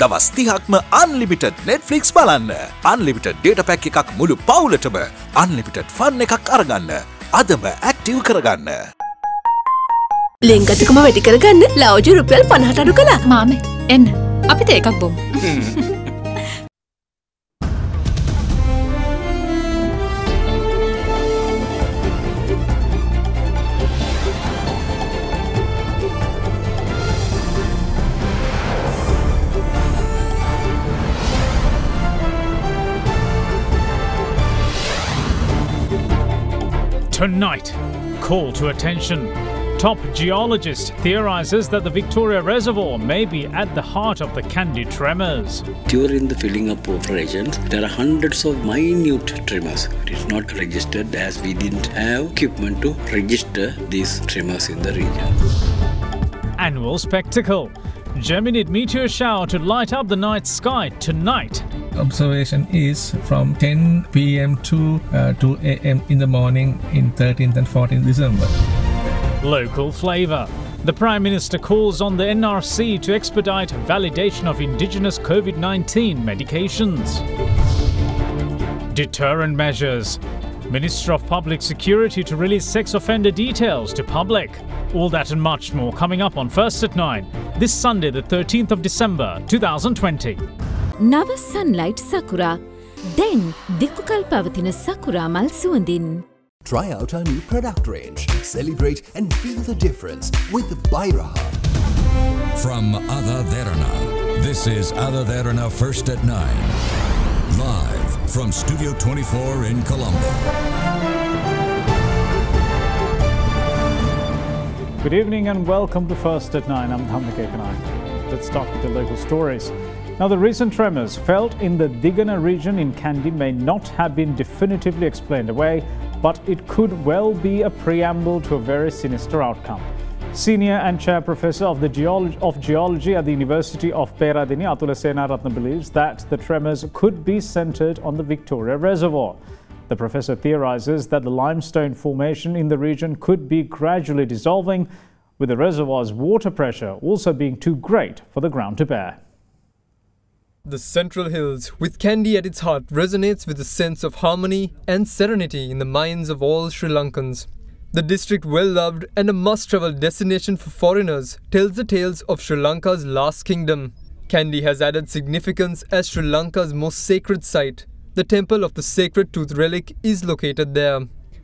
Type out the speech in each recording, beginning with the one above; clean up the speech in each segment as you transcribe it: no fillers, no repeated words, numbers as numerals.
දවස් 30ක්ම unlimited Netflix බලන්න. Unlimited data pack එකක් මුළු පවුලටම unlimited fun එකක් අරගන්න. අදම active කරගන්න. ලෙන්ගතුකම වැඩි කරගන්න ලව්ජු රුපියල් 50ට අඩු කළා. මාමේ එන්න අපිට එකක් බොමු. Tonight, call to attention. Top geologist theorizes that the Victoria Reservoir may be at the heart of the Kandy tremors. During the filling up operations, there are hundreds of minute tremors. It is not registered as we didn't have equipment to register these tremors in the region. Annual spectacle. Geminid meteor shower to light up the night sky tonight. Observation is from 10 p.m. to 2 a.m. in the morning in 13th and 14th December. Local flavour. The Prime Minister calls on the NRC to expedite validation of indigenous COVID-19 medications. Deterrent measures. Minister of Public Security to release sex offender details to public. All that and much more coming up on First at 9, this Sunday the 13th of December 2020. Nava sunlight sakura. Then Dikukal Pavatina Sakura Mal Suandin. Try out our new product range. Celebrate and feel the difference with Bairaha. From AdaDerana, this is AdaDerana First at 9. Live from Studio 24 in Colombo. Good evening and welcome to First at 9. I'm Dhamma Kekanai. Let's start with the local stories. Now, the recent tremors felt in the Derana region in Kandy may not have been definitively explained away, but it could well be a preamble to a very sinister outcome. Senior and Chair Professor of Geology at the University of Peradeniya, Atula Senaratne believes that the tremors could be centred on the Victoria Reservoir. The professor theorises that the limestone formation in the region could be gradually dissolving, with the reservoir's water pressure also being too great for the ground to bear. The Central Hills, with Kandy at its heart, resonates with a sense of harmony and serenity in the minds of all Sri Lankans. The district, well-loved and a must-travel destination for foreigners, tells the tales of Sri Lanka's last kingdom. Kandy has added significance as Sri Lanka's most sacred site. The temple of the sacred tooth relic is located there.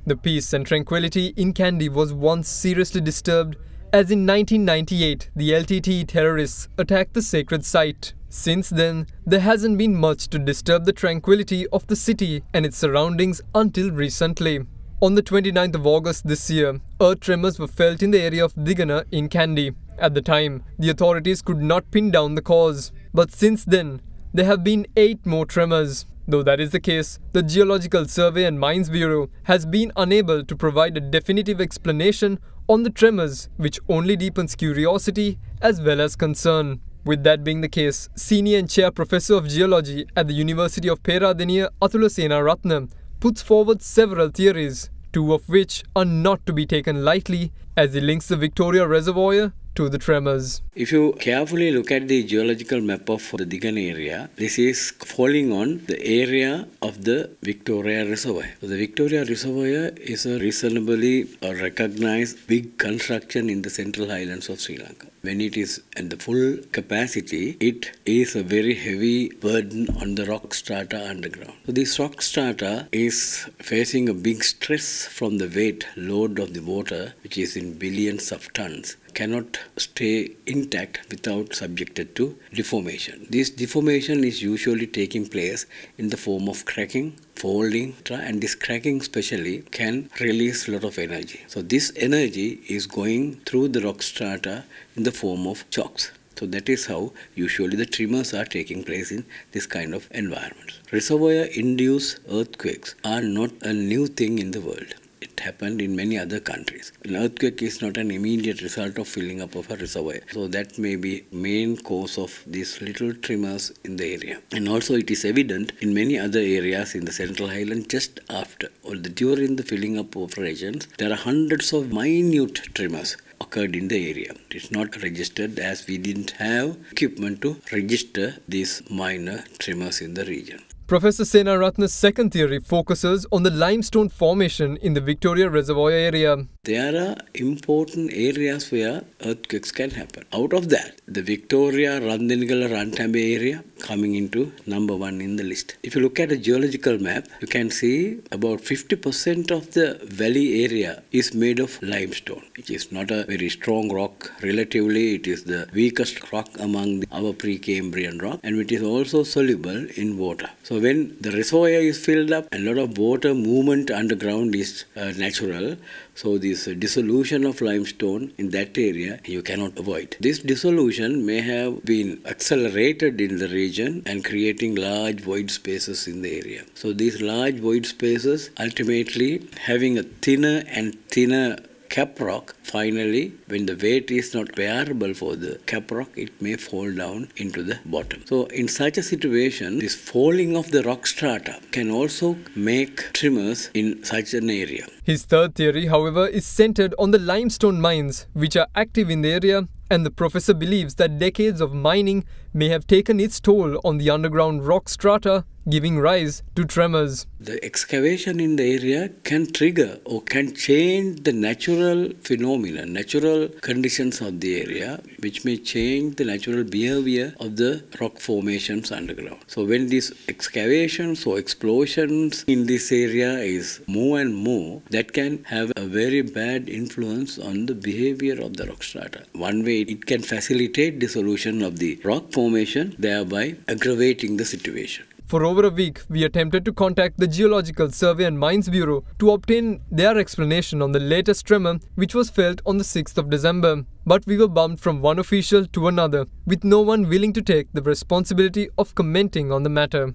The peace and tranquility in Kandy was once seriously disturbed, as in 1998 the LTTE terrorists attacked the sacred site. Since then, there hasn't been much to disturb the tranquility of the city and its surroundings until recently. On the 29th of August this year, earth tremors were felt in the area of Derana in Kandy. At the time, the authorities could not pin down the cause. But since then, there have been 8 more tremors. Though that is the case, the Geological Survey and Mines Bureau has been unable to provide a definitive explanation on the tremors, which only deepens curiosity as well as concern. With that being the case, Senior and Chair Professor of Geology at the University of Peradeniya, Atula Senaratne, puts forward several theories, 2 of which are not to be taken lightly, as he links the Victoria Reservoir to the tremors. If you carefully look at the geological map of the Derana area, this is falling on the area of the Victoria Reservoir. So the Victoria Reservoir is a reasonably recognized big construction in the Central Highlands of Sri Lanka. When it is at the full capacity, it is a very heavy burden on the rock strata underground. So this rock strata is facing a big stress from the weight load of the water, which is in billions of tons, cannot stay intact without subjected to deformation. This deformation is usually taking place in the form of cracking, folding, and this cracking especially can release a lot of energy. So this energy is going through the rock strata in the form of chocks. So that is how usually the tremors are taking place in this kind of environment. Reservoir-induced earthquakes are not a new thing in the world. It happened in many other countries. An earthquake is not an immediate result of filling up of a reservoir. So that may be main cause of these little tremors in the area. And also it is evident in many other areas in the Central Highland just after or during the filling up operations, there are hundreds of minute tremors. occurred in the area. It's not registered as we didn't have equipment to register these minor tremors in the region. Professor Senaratne's second theory focuses on the limestone formation in the Victoria Reservoir area. There are important areas where earthquakes can happen. Out of that, the Victoria, Randinigala, Rantambe area coming into number 1 in the list. If you look at a geological map, you can see about 50% of the valley area is made of limestone, which is not a very strong rock. Relatively, it is the weakest rock among our Precambrian rock, and it is also soluble in water. So when the reservoir is filled up, a lot of water movement underground is natural. So this dissolution of limestone in that area you cannot avoid. This dissolution may have been accelerated in the region and creating large void spaces in the area. So these large void spaces ultimately having a thinner and thinner cap rock, finally when the weight is not bearable for the cap rock, it may fall down into the bottom. So in such a situation, this falling of the rock strata can also make tremors in such an area. His third theory, however, is centered on the limestone mines which are active in the area, and the professor believes that decades of mining may have taken its toll on the underground rock strata, giving rise to tremors. The excavation in the area can trigger or can change the natural phenomena, natural conditions of the area, which may change the natural behavior of the rock formations underground. So when these excavations or explosions in this area is more and more, that can have a very bad influence on the behavior of the rock strata. One way it can facilitate dissolution of the rock formation, thereby aggravating the situation. For over a week, we attempted to contact the Geological Survey and Mines Bureau to obtain their explanation on the latest tremor which was felt on the 6th of December. But we were bumped from one official to another, with no one willing to take the responsibility of commenting on the matter.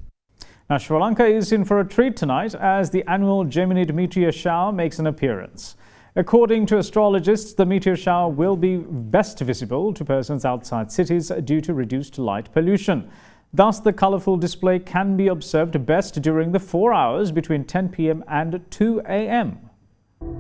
Now, Sri Lanka is in for a treat tonight as the annual Geminid meteor shower makes an appearance. According to astrologists, the meteor shower will be best visible to persons outside cities due to reduced light pollution. Thus, the colourful display can be observed best during the 4 hours between 10 p.m. and 2 a.m.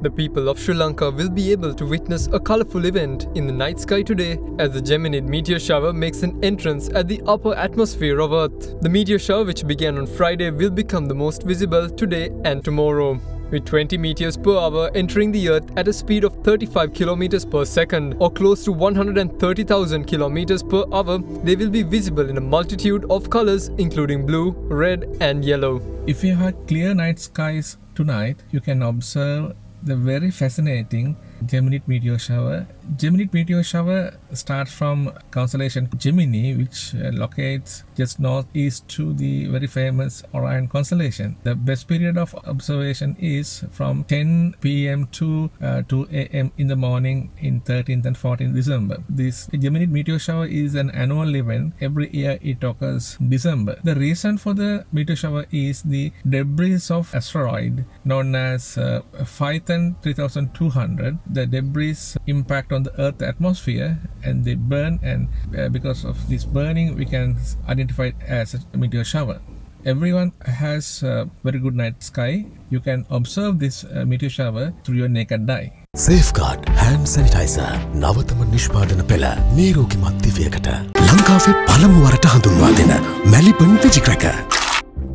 The people of Sri Lanka will be able to witness a colourful event in the night sky today as the Geminid meteor shower makes an entrance at the upper atmosphere of Earth. The meteor shower, which began on Friday, will become the most visible today and tomorrow, with 20 meteors per hour entering the Earth at a speed of 35 kilometers per second or close to 130,000 kilometers per hour. They will be visible in a multitude of colors including blue, red and yellow. If you have clear night skies tonight, you can observe the very fascinating Geminid meteor shower. Geminid meteor shower starts from constellation Gemini, which locates just northeast to the very famous Orion constellation. The best period of observation is from 10 p.m. to 2 a.m. in the morning in 13th and 14th December. This Geminid meteor shower is an annual event. Every year it occurs December. The reason for the meteor shower is the debris of asteroid known as Phaethon 3200. The debris impact on the Earth atmosphere and they burn, and because of this burning we can identify it as a meteor shower. Everyone has a very good night sky. You can observe this meteor shower through your naked eye. Safeguard hand sanitizer නවතම නිෂ්පාදන පෙළ නීරෝගිමත් දිවයකට ලංකාවේ පළමු වරට හඳුන්වා දෙන Melbourne veggie cracker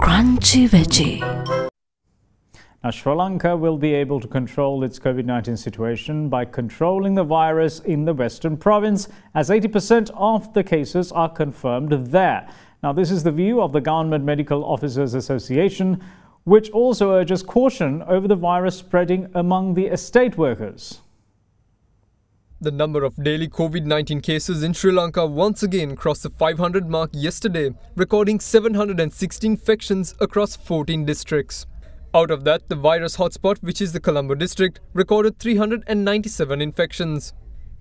Crunchy veggie. Now, Sri Lanka will be able to control its COVID-19 situation by controlling the virus in the Western province, as 80% of the cases are confirmed there. Now, this is the view of the Government Medical Officers Association, which also urges caution over the virus spreading among the estate workers. The number of daily COVID-19 cases in Sri Lanka once again crossed the 500 mark yesterday, recording 716 infections across 14 districts. Out of that, the virus hotspot, which is the Colombo district, recorded 397 infections.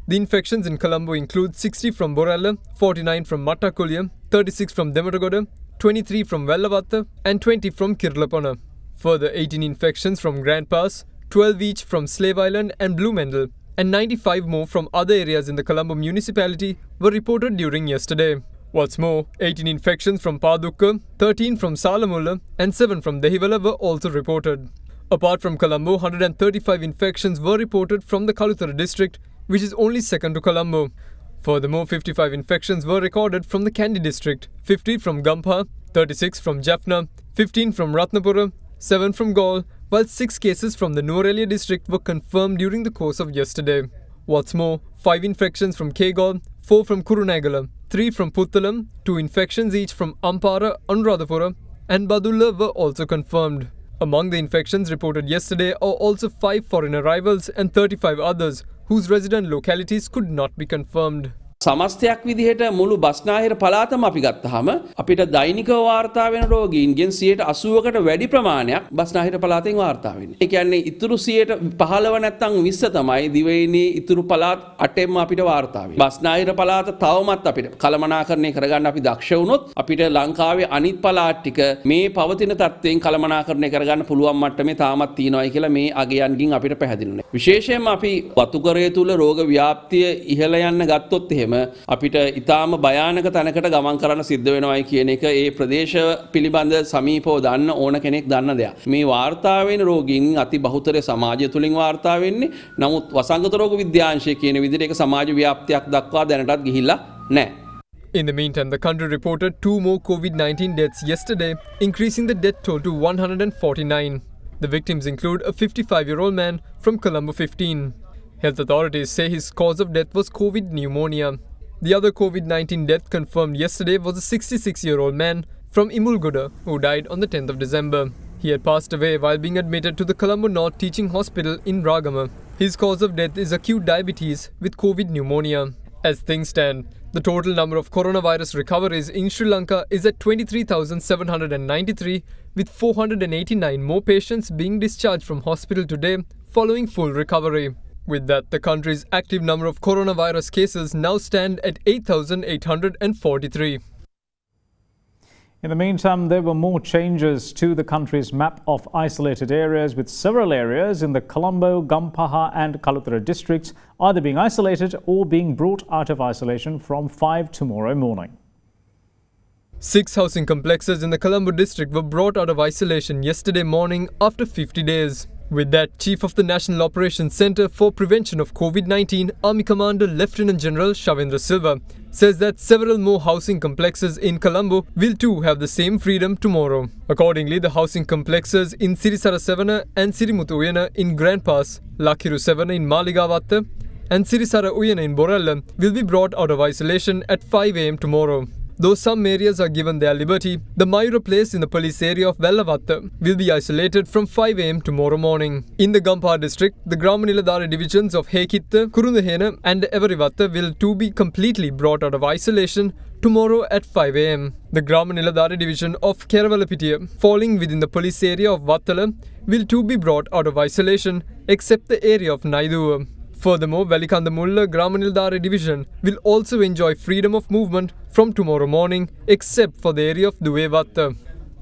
The infections in Colombo include 60 from Borella, 49 from Mattakulya, 36 from Dematagoda, 23 from Vellavatta and 20 from Kirlapona. Further 18 infections from Grand Pass, 12 each from Slave Island and Blumendal, and 95 more from other areas in the Colombo municipality were reported during yesterday. What's more, 18 infections from Padukka, 13 from Salamulla and 7 from Dehiwala were also reported. Apart from Colombo, 135 infections were reported from the Kalutara district, which is only second to Colombo. Furthermore, 55 infections were recorded from the Kandy district, 50 from Gampaha, 36 from Jaffna, 15 from Ratnapura, 7 from Galle, while 6 cases from the Nuwara district were confirmed during the course of yesterday. What's more, 5 infections from Kegalle, 4 from Kurunegala, 3 from Puttalam, 2 infections each from Ampara, Anuradhapura and Badulla were also confirmed. Among the infections reported yesterday are also 5 foreign arrivals and 35 others whose resident localities could not be confirmed. සමස්තයක් විදිහට මුළු බස්නාහිර පළාතම අපි ගත්තාම අපිට දෛනිකව වාර්තා වෙන රෝගීන්ගෙන් 80%කට වැඩි ප්‍රමාණයක් බස්නාහිර පළාතෙන් වාර්තා වෙන්නේ. ඒ කියන්නේ ඉතුරු 15 නැත්නම් 20 තමයි දිවයිනේ ඉතුරු පළාත් 8ෙන්ම අපිට වාර්තා වෙන්නේ. බස්නාහිර පළාත තවමත් අපිට කළමනාකරණය කරගන්න අපි දක්ෂ වුණොත් අපිට ලංකාවේ අනිත් පළාත් ටික මේ පවතින තත්ත්වයෙන් කළමනාකරණය කරගන්න පුළුවන් මට්ටමේ තාමත් තියෙනවායි කියලා මේ අගයන්ගින් අපිට පැහැදිලි වෙනවා. විශේෂයෙන්ම අපි වතුකරය තුල රෝග ව්‍යාප්තිය ඉහළ යන්න ගත්තොත් එහෙම අපිට ඊටාම භයානක තැනකට ගමන් කරන්න සිද්ධ වෙනවායි කියන එක ඒ ප්‍රදේශ පිළිබඳ සමීපව දන්න ඕන කෙනෙක් දන්න දෙයක්. මේ වාර්තා වෙන රෝගීන් අති බහුතරය සමාජය තුලින් වාර්තා වෙන්නේ. නමුත් වසංගත රෝග විද්‍යාංශය කියන විදිහට ඒක සමාජ ව්‍යාප්තියක් දක්වා දැනටත් ගිහිල්ලා නැහැ. In the meantime, the country reported 2 more COVID-19 deaths yesterday, increasing the death toll to 149. The victims include a 55-year-old man from Colombo 15. Health authorities say his cause of death was COVID pneumonia. The other COVID-19 death confirmed yesterday was a 66-year-old man from Imulgoda who died on the 10th of December. He had passed away while being admitted to the Colombo North Teaching Hospital in Ragama. His cause of death is acute diabetes with COVID pneumonia. As things stand, the total number of coronavirus recoveries in Sri Lanka is at 23,793 with 489 more patients being discharged from hospital today following full recovery. With that, the country's active number of coronavirus cases now stand at 8,843. In the meantime, there were more changes to the country's map of isolated areas, with several areas in the Colombo, Gampaha and Kaluthara districts either being isolated or being brought out of isolation from 5 tomorrow morning. 6 housing complexes in the Colombo district were brought out of isolation yesterday morning after 50 days. With that, Chief of the National Operations Centre for Prevention of COVID-19, Army Commander Lieutenant General Shavendra Silva, says that several more housing complexes in Colombo will too have the same freedom tomorrow. Accordingly, the housing complexes in Sirisara Sevana and Sirimuthu Uyana in Grand Pass, Lakiru Sevana in Maligavatta and Sirisara Uyana in Borella will be brought out of isolation at 5 am tomorrow. Though some areas are given their liberty, the Mayura place in the police area of Vellavatta will be isolated from 5 am tomorrow morning. In the Gampaha district, the GRAMA NILADHARI divisions of Hekitta, Kurundahena and Evarivatta will too be completely brought out of isolation tomorrow at 5 am. The GRAMA NILADHARI division of KERAWALAPITIYA, falling within the police area of Vattala, will too be brought out of isolation except the area of NAIDUWA. Furthermore, Velikandamulla GRAMA NILADHARI division will also enjoy freedom of movement from tomorrow morning except for the area of Duwevatta.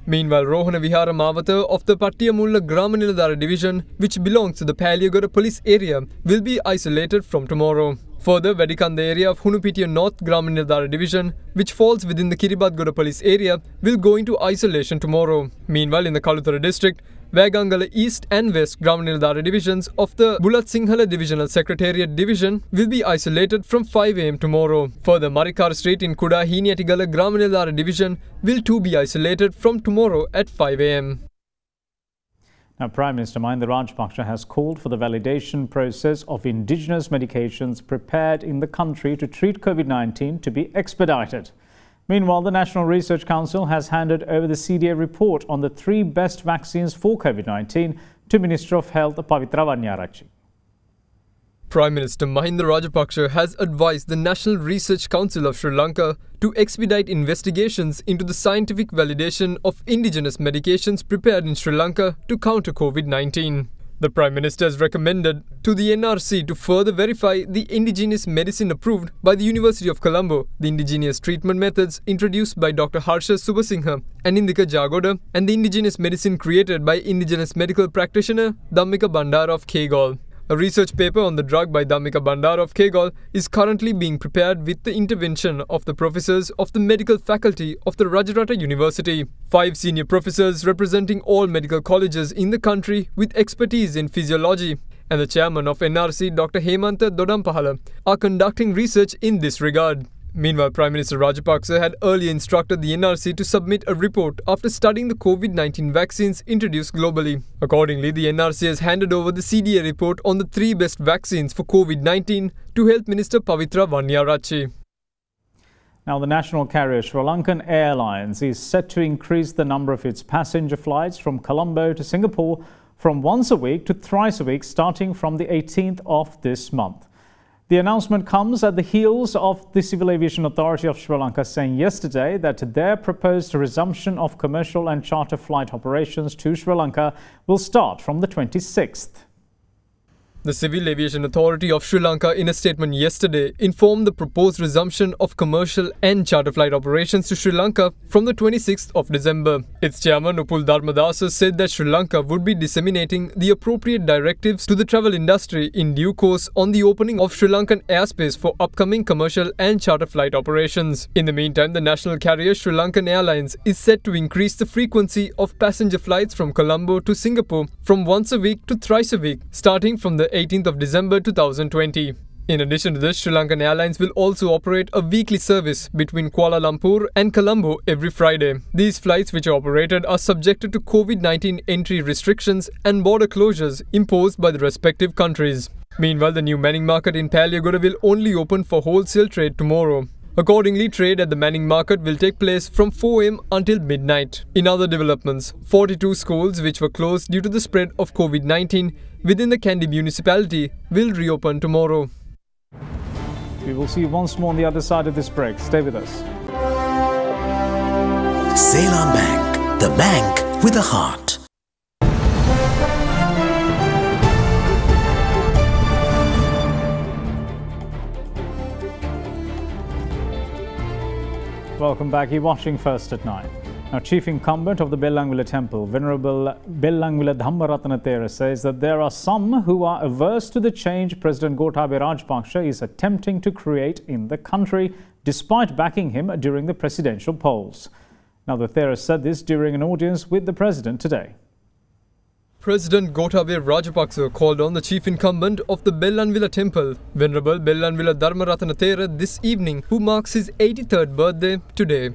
Meanwhile, Rohana Vihara Mawata of the Pattiyamulla GRAMA NILADHARI division, which belongs to the Paliagora police area, will be isolated from tomorrow. Further, Vedikanda area of Hunupitiya North GRAMA NILADHARI division, which falls within the Kiribadgoda police area, will go into isolation tomorrow. Meanwhile, in the Kaluthara district, Vagangala East and West GRAMA NILADHARI divisions of the Bulat Sinhala Divisional Secretariat Division will be isolated from 5 am tomorrow. Further, Marikar Street in Kuda Hiniyatigala GRAMA NILADHARI division will too be isolated from tomorrow at 5 am. Now, Prime Minister Mahinda Rajapaksa has called for the validation process of indigenous medications prepared in the country to treat COVID-19 to be expedited. Meanwhile, the National Research Council has handed over the CDA report on the 3 best vaccines for COVID-19 to Minister of Health Pavitra Vanyarachi. Prime Minister Mahinda Rajapaksa has advised the National Research Council of Sri Lanka to expedite investigations into the scientific validation of indigenous medications prepared in Sri Lanka to counter COVID-19. The Prime Minister has recommended to the NRC to further verify the indigenous medicine approved by the University of Colombo, the indigenous treatment methods introduced by Dr. Harsha Subasinghe and Indika Jagoda, and the indigenous medicine created by indigenous medical practitioner Dhammika Bandara of Kegalle. A research paper on the drug by Dhammika Bandara of Kegalle is currently being prepared with the intervention of the professors of the medical faculty of the Rajarata University. 5 senior professors representing all medical colleges in the country with expertise in physiology, and the chairman of NRC, Dr. Hemantha Dodampahala, are conducting research in this regard. Meanwhile, Prime Minister Rajapaksa had earlier instructed the NRC to submit a report after studying the COVID-19 vaccines introduced globally. Accordingly, the NRC has handed over the CDA report on the 3 best vaccines for COVID-19 to Health Minister Pavitra Wanyarachchi. Now, the national carrier Sri Lankan Airlines is set to increase the number of its passenger flights from Colombo to Singapore from once a week to thrice a week starting from the 18th of this month. The announcement comes at the heels of the Civil Aviation Authority of Sri Lanka saying yesterday that their proposed resumption of commercial and charter flight operations to Sri Lanka will start from the 26th. The Civil Aviation Authority of Sri Lanka, in a statement yesterday, informed the proposed resumption of commercial and charter flight operations to Sri Lanka from the 26th of December. Its chairman, Upul Dharmadasa, said that Sri Lanka would be disseminating the appropriate directives to the travel industry in due course on the opening of Sri Lankan airspace for upcoming commercial and charter flight operations. In the meantime, the national carrier Sri Lankan Airlines is set to increase the frequency of passenger flights from Colombo to Singapore from once a week to thrice a week, starting from the 18th of December 2020. In addition to this, Sri Lankan Airlines will also operate a weekly service between Kuala Lumpur and Colombo every Friday. These flights, which are operated, are subjected to COVID-19 entry restrictions and border closures imposed by the respective countries. Meanwhile, the new Manning Market in Paliagoda will only open for wholesale trade tomorrow. Accordingly, trade at the Manning Market will take place from 4 am until midnight. In other developments, 42 schools which were closed due to the spread of COVID-19 within the Kandy municipality will reopen tomorrow. We will see you once more on the other side of this break. Stay with us. Ceylon Bank, the bank with a heart. Welcome back. You're watching First at 9. Now, Chief Incumbent of the Bellangwila Temple, Venerable Bellangwila Dhammaratana Thera, says that there are some who are averse to the change President Gotabaya Rajapaksa is attempting to create in the country, despite backing him during the presidential polls. Now, the Thera said this during an audience with the President today. President Gotabaya Rajapaksa called on the chief incumbent of the Bellanvilla Temple, Venerable Bellanvilla Dharmaratana Thera, this evening, who marks his 83rd birthday today.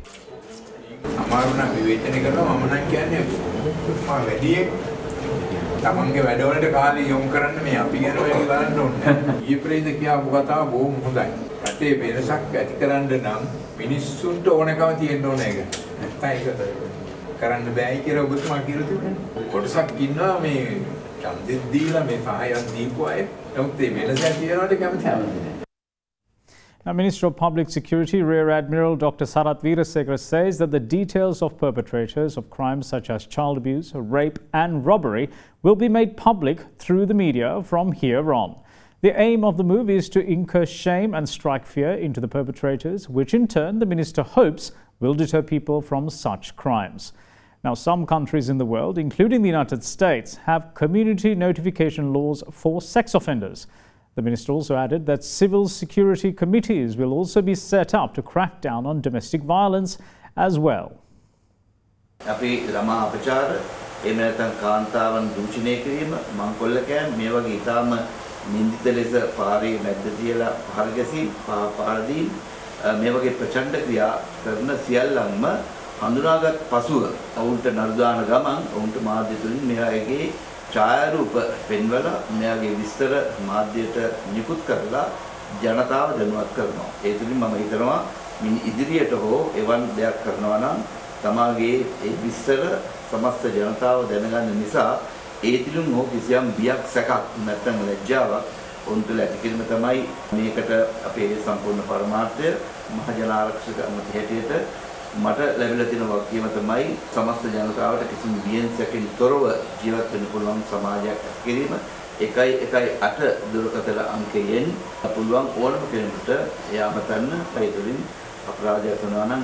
කරන්න බෑයි කියලා ඔබතුමා කියලා තිබුණේ. කොටසක් ඉන්නවා මේ ඡන්දෙත් දීලා මේ සහායක් දීපු අය. නමුත් මේ වෙනසක් කියනවාට කැමති නැහැ. Now, Minister of Public Security Rear Admiral Dr. Sarath Weerasekara says that the details of perpetrators of crimes such as child abuse, rape and robbery will be made public through the media from here on. The aim of the move is to incur shame and strike fear into the perpetrators, which in turn the minister hopes will deter people from such crimes. Now, some countries in the world, including the United States, have community notification laws for sex offenders. The minister also added that civil security committees will also be set up to crack down on domestic violence as well. අපි ළමා අපචාර එහෙම නැත්නම් කාන්තාවන් දූෂණය කිරීම මංකොල්ලකෑම් මේ වගේ ඊටාම නින්දිත ලෙස පාරේ මැද්ද තියලා පහර ගැසීම් පාරදී මේ වගේ ප්‍රචණ්ඩ ක්‍රියා කරන සියල්ලන්ම හඳුනාගත් පසුව ඔවුන්ට නරුදාන ගමන් ඔවුන්ට මාධ්‍ය තුලින් මෙයාගේ ඡායාරූප පෙන්වලා මෙයාගේ විස්තර මාධ්‍යයට නිකුත් කරලා ජනතාව දැනුවත් කරනවා. ඒ තුලින් මම හිතනවා මින් ඉදිරියට හෝ එවන් දෙයක් කරනවා නම් තමාගේ ඒ විස්තර සමස්ත ජනතාව දැනගන්න නිසා ඒ තුලින් හෝ කිසියම් බියක් සැකක් නැත්නම් ලැජ්ජාවක් ඔවුන් තුළ ඇති කිරීම තමයි මේකට අපේ සම්පූර්ණ පරමාර්ථය. මහ ජන ආරක්ෂක අමාත්‍ය හැටියට මට ලැබිලා තියෙන වගකීම තමයි සමස්ත ජනතාවට කිසිම බියෙන් සැකෙන් තොරව ජීවත් වෙන්න පුළුවන් සමාජයක් ඇති කිරීම. 118 දුරකථන අංකයෙන් පුළුවන් ඕනම කෙනෙකුට එයා මතන්න ඒ තුලින් අපරාධයක් කරනවා නම්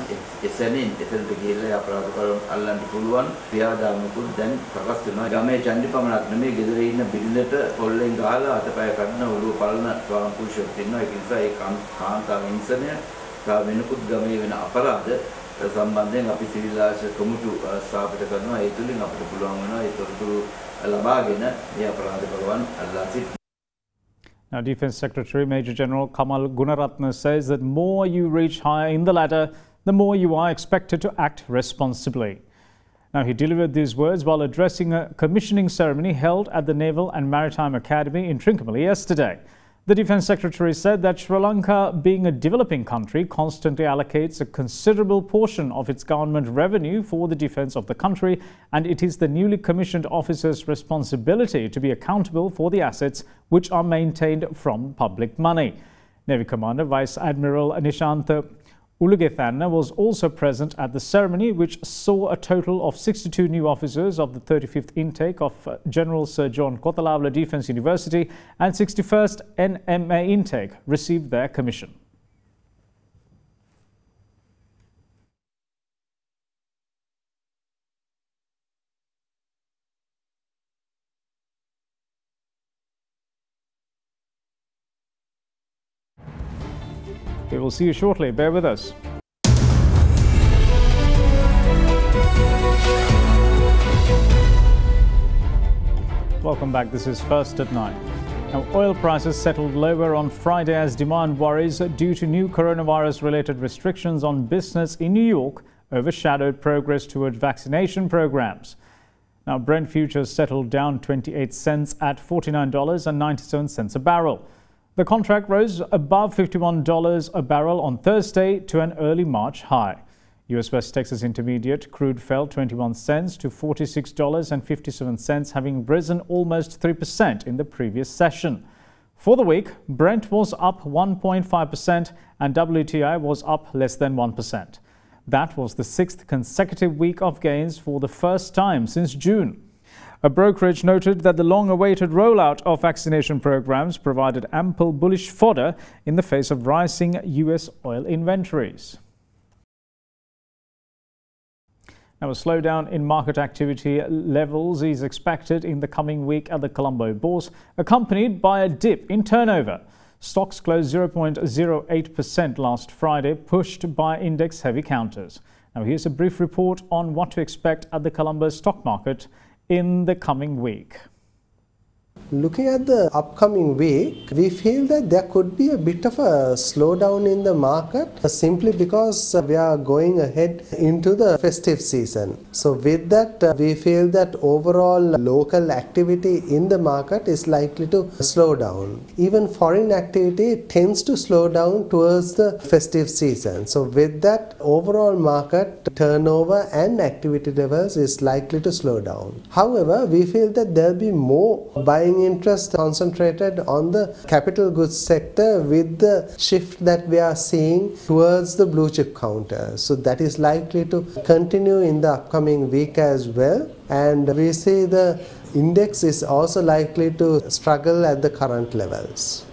එසැනින් එතනට ගිහිල්ලා අපරාධ කරන අල්ලන්න පුළුවන් ක්‍රියාදාමකුත් දැන් සකස් වෙනවා. ගමේ චණ්ඩි පමණක් නෙමෙයි ගෙදර ඉන්න බිරිඳට පොල්ලෙන් ගහලා අතපය කඩන ඔළුව පලන ස්වාම පුරුෂයෙක් ඉන්නවා. ඒ නිසා ඒ කාන්තාව හිංසනය තා වෙනකුත් ගමේ වෙන අපරාධ සම්බන්ධයෙන් අපි සිවිල් ආශ්‍රිත කමිටු ස්ථාපිත කරනවා. ඒ තුලින් අපිට පුළුවන් වෙනවා ඒ තොරතුරු ලබාගෙන මේ අපරාධ කරවන් අල්ලා සිටින්න. Now, Defence Secretary Major General Kamal Gunaratne says that more you reach higher in the ladder, the more you are expected to act responsibly. Now, he delivered these words while addressing a commissioning ceremony held at the Naval and Maritime Academy in Trincomalee yesterday. The Defence Secretary said that Sri Lanka, being a developing country, constantly allocates a considerable portion of its government revenue for the defence of the country, and it is the newly commissioned officer's responsibility to be accountable for the assets which are maintained from public money. Navy Commander Vice Admiral Nishantha Ulugethanna was also present at the ceremony, which saw a total of 62 new officers of the 35th intake of General Sir John Kotalawala Defence University and 61st NMA intake receive their commission. We will see you shortly. Bear with us. Welcome back. This is First at 9. Now, oil prices settled lower on Friday as demand worries due to new coronavirus-related restrictions on business in New York overshadowed progress toward vaccination programs. Now, Brent futures settled down 28 cents at $49.97 a barrel. The contract rose above $51 a barrel on Thursday to an early March high. US West Texas Intermediate crude fell 21 cents to $46.57, having risen almost 3% in the previous session. For the week, Brent was up 1.5% and WTI was up less than 1%. That was the sixth consecutive week of gains for the first time since June. A brokerage noted that the long-awaited rollout of vaccination programs provided ample bullish fodder in the face of rising US oil inventories. Now, a slowdown in market activity levels is expected in the coming week at the Colombo Bourse, accompanied by a dip in turnover. Stocks closed 0.08% last Friday, pushed by index-heavy counters. Now, here's a brief report on what to expect at the Colombo stock market in the coming week. Looking at the upcoming week, we feel that there could be a bit of a slowdown in the market simply because we are going ahead into the festive season. So with that, we feel that overall local activity in the market is likely to slow down. Even foreign activity tends to slow down towards the festive season. So with that, overall market turnover and activity levels is likely to slow down. However, we feel that there will be more buying interest concentrated on the capital goods sector with the shift that we are seeing towards the blue chip counter. So that is likely to continue in the upcoming week as well. And we see the index is also likely to struggle at the current levels.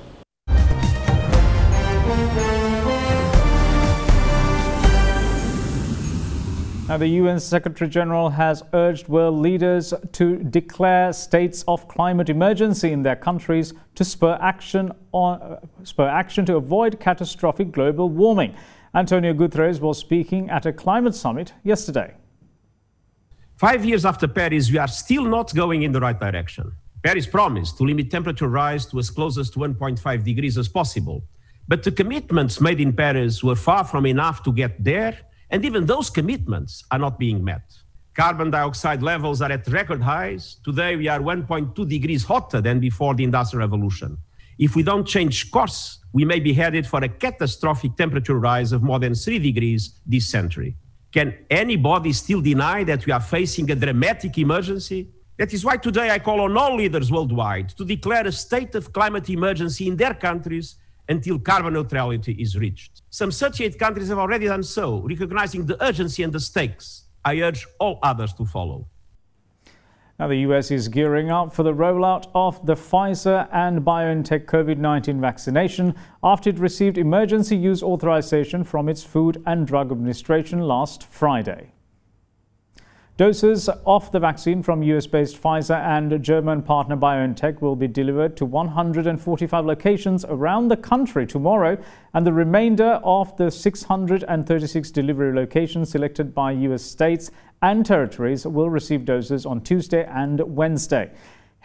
Now, the UN Secretary General has urged world leaders to declare states of climate emergency in their countries to spur action to avoid catastrophic global warming. Antonio Guterres was speaking at a climate summit yesterday. 5 years after Paris, we are still not going in the right direction. Paris promised to limit temperature rise to as close as to 1.5 degrees as possible. But the commitments made in Paris were far from enough to get there, and even those commitments are not being met. Carbon dioxide levels are at record highs. Today, we are 1.2 degrees hotter than before the Industrial Revolution. If we don't change course, we may be headed for a catastrophic temperature rise of more than 3 degrees this century. Can anybody still deny that we are facing a dramatic emergency? That is why today I call on all leaders worldwide to declare a state of climate emergency in their countries until carbon neutrality is reached. Some 38 countries have already done so, recognizing the urgency and the stakes. I urge all others to follow. Now, the US is gearing up for the rollout of the Pfizer and BioNTech COVID-19 vaccination after it received emergency use authorization from its Food and Drug Administration last Friday. Doses of the vaccine from US-based Pfizer and German partner BioNTech will be delivered to 145 locations around the country tomorrow, and the remainder of the 636 delivery locations selected by US states and territories will receive doses on Tuesday and Wednesday.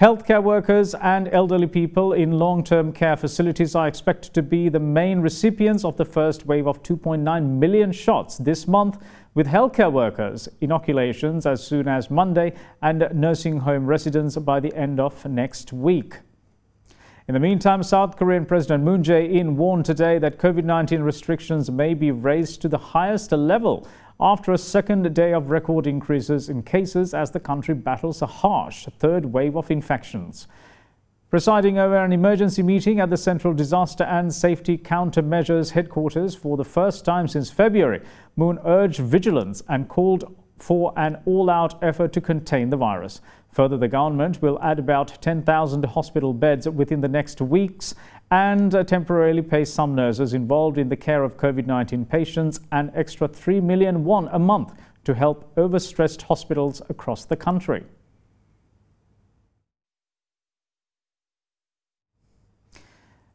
Healthcare workers and elderly people in long-term care facilities are expected to be the main recipients of the first wave of 2.9 million shots this month, with healthcare workers inoculations as soon as Monday and nursing home residents by the end of next week. In the meantime, South Korean President Moon Jae-in warned today that COVID-19 restrictions may be raised to the highest level after a second day of record increases in cases as the country battles a harsh third wave of infections. Presiding over an emergency meeting at the Central Disaster and Safety Countermeasures headquarters for the first time since February, Moon urged vigilance and called for an all-out effort to contain the virus. Further, the government will add about 10,000 hospital beds within the next weeks and temporarily pay some nurses involved in the care of COVID-19 patients an extra 3 million won a month to help overstressed hospitals across the country.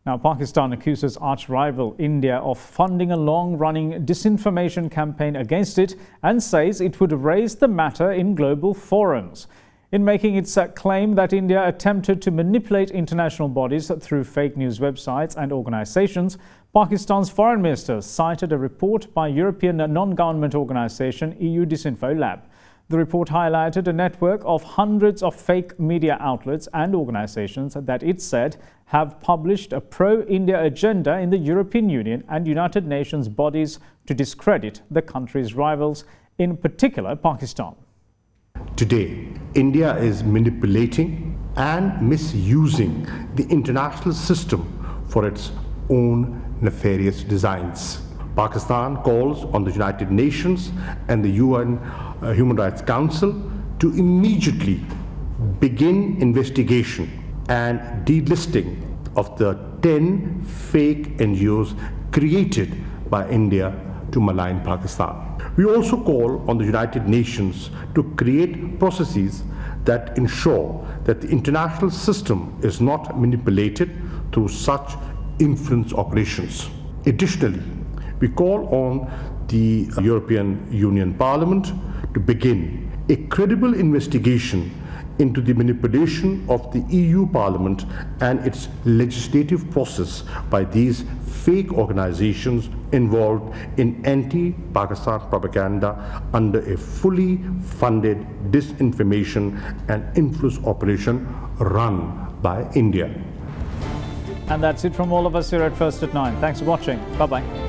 Now, Pakistan accuses arch-rival India of funding a long-running disinformation campaign against it and says it would raise the matter in global forums. In making its claim that India attempted to manipulate international bodies through fake news websites and organizations, Pakistan's foreign minister cited a report by European non-government organization EU Disinfo Lab. The report highlighted a network of hundreds of fake media outlets and organizations that it said have published a pro-India agenda in the European Union and United Nations bodies to discredit the country's rivals, in particular Pakistan. Today, India is manipulating and misusing the international system for its own nefarious designs. Pakistan calls on the United Nations and the UN Human Rights Council to immediately begin investigation and delisting of the 10 fake NGOs created by India to malign Pakistan. We also call on the United Nations to create processes that ensure that the international system is not manipulated through such influence operations. Additionally, we call on the European Union Parliament to begin a credible investigation into the manipulation of the EU Parliament and its legislative process by these fake organizations involved in anti-Pakistan propaganda under a fully funded disinformation and influence operation run by India. And that's it from all of us here at First at 9. Thanks for watching. Bye-bye.